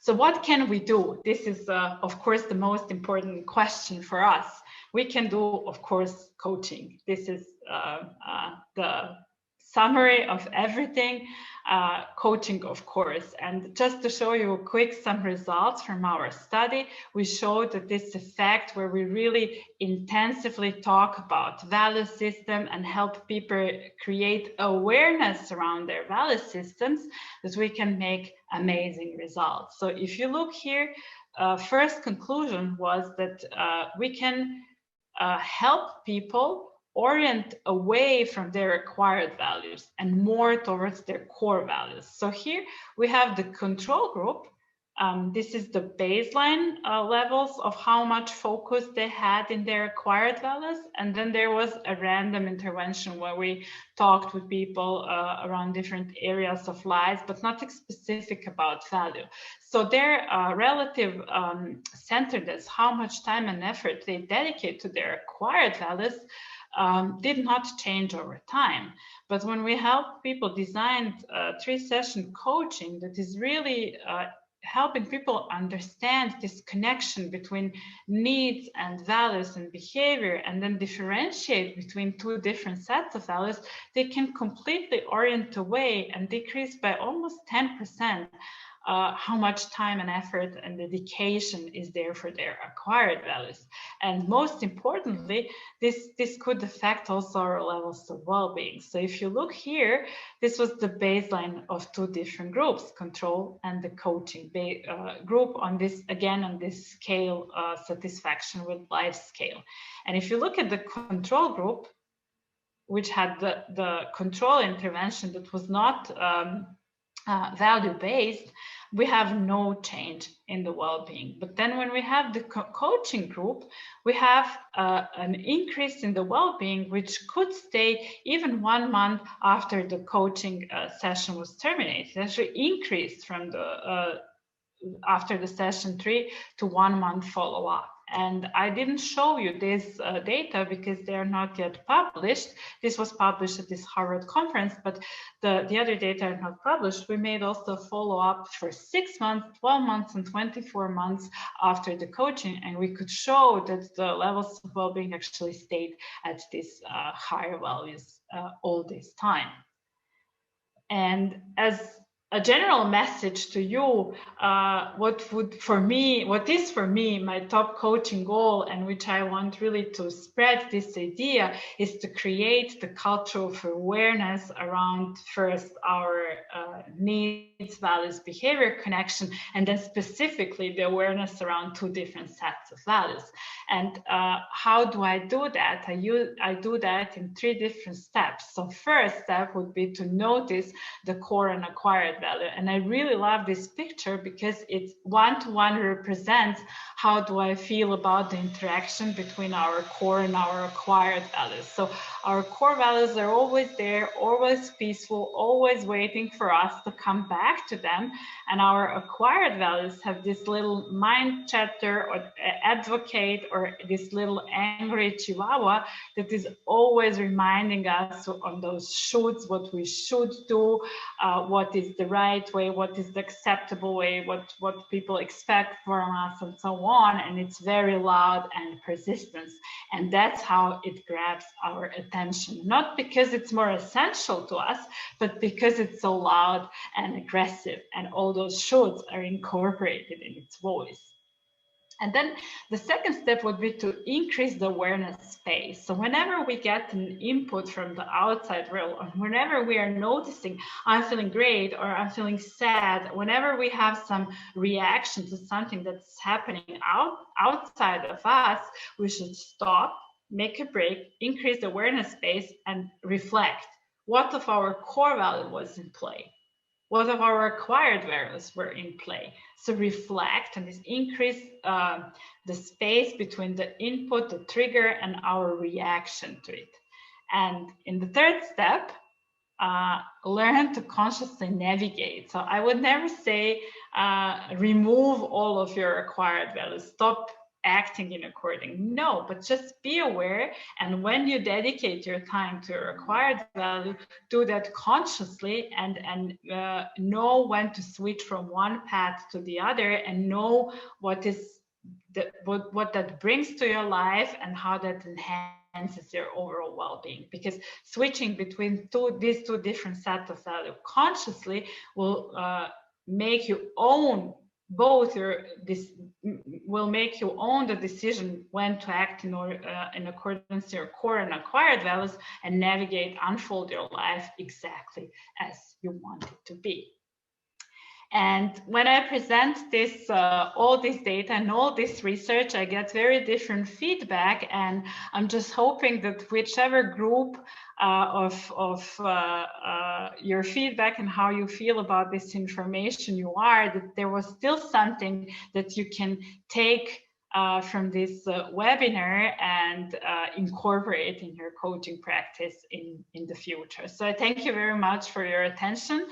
So what can we do? This is, of course, the most important question for us. We can do, of course, coaching. This is the summary of everything. Coaching, of course. And just to show you quick some results from our study, we showed that this effect where we really intensively talk about value system and help people create awareness around their value systems, that we can make amazing results. So if you look here, first conclusion was that we can help people orient away from their acquired values and more towards their core values. So here we have the control group. This is the baseline levels of how much focus they had in their acquired values. And then there was a random intervention where we talked with people around different areas of life, but nothing specific about value. So their relative centeredness, how much time and effort they dedicate to their acquired values, did not change over time. But when we help people design 3-session coaching that is really helping people understand this connection between needs and values and behavior, and then differentiate between 2 different sets of values, they can completely orient away and decrease by almost 10% how much time and effort and dedication is there for their acquired values. And most importantly, this could affect also our levels of well-being. So if you look here, this was the baseline of 2 different groups, control and the coaching group on this, again, on this scale, satisfaction with life scale. And if you look at the control group, which had the control intervention that was not value-based, we have no change in the well-being. But then when we have the coaching group, we have an increase in the well-being, which could stay even 1 month after the coaching session was terminated. It actually increased from the after the session 3 to 1 month follow-up. And I didn't show you this data because they are not yet published. This was published at this Harvard conference, but the other data are not published. We made also follow-up for 6 months, 12 months, and 24 months after the coaching, and we could show that the levels of well-being actually stayed at these higher values all this time. And as a general message to you, what is for me my top coaching goal, and which I want really to spread this idea, is to create the culture of awareness around first our needs, values, behavior connection, and then specifically the awareness around 2 different sets of values. And how do I do that? I do that in 3 different steps. So first step would be to notice the core and acquired value. And I really love this picture because it one-to-one represents how do I feel about the interaction between our core and our acquired values. So our core values are always there, always peaceful, always waiting for us to come back to them. And our acquired values have this little mind chatter or advocate or this little angry chihuahua that is always reminding us on those shoulds, what we should do, what is the right way, what is the acceptable way, what people expect from us, and so on. And it's very loud and persistent. And that's how it grabs our attention. Not because it's more essential to us, but because it's so loud and aggressive, and all those shoulds are incorporated in its voice. And then the second step would be to increase the awareness space. So whenever we get an input from the outside world, or whenever we are noticing I'm feeling great or I'm feeling sad, whenever we have some reaction to something that's happening outside of us, we should stop, make a break, increase the awareness space, and reflect. What of our core value was in play? What of our acquired values were in play? So reflect and increase the space between the input, the trigger, and our reaction to it. And in the third step, learn to consciously navigate. So I would never say remove all of your acquired values. Stop acting in according. No, but just be aware. And when you dedicate your time to a required value, do that consciously, and know when to switch from one path to the other, and know what is what that brings to your life and how that enhances your overall well-being. Because switching between these two different sets of value consciously will make you own both will make you own the decision when to act in accordance to your core and acquired values, and navigate, unfold your life exactly as you want it to be. And when I present this, all this data and all this research, I get very different feedback. And I'm just hoping that whichever group of your feedback and how you feel about this information you are, that there was still something that you can take from this webinar and incorporate in your coaching practice in the future. So I thank you very much for your attention.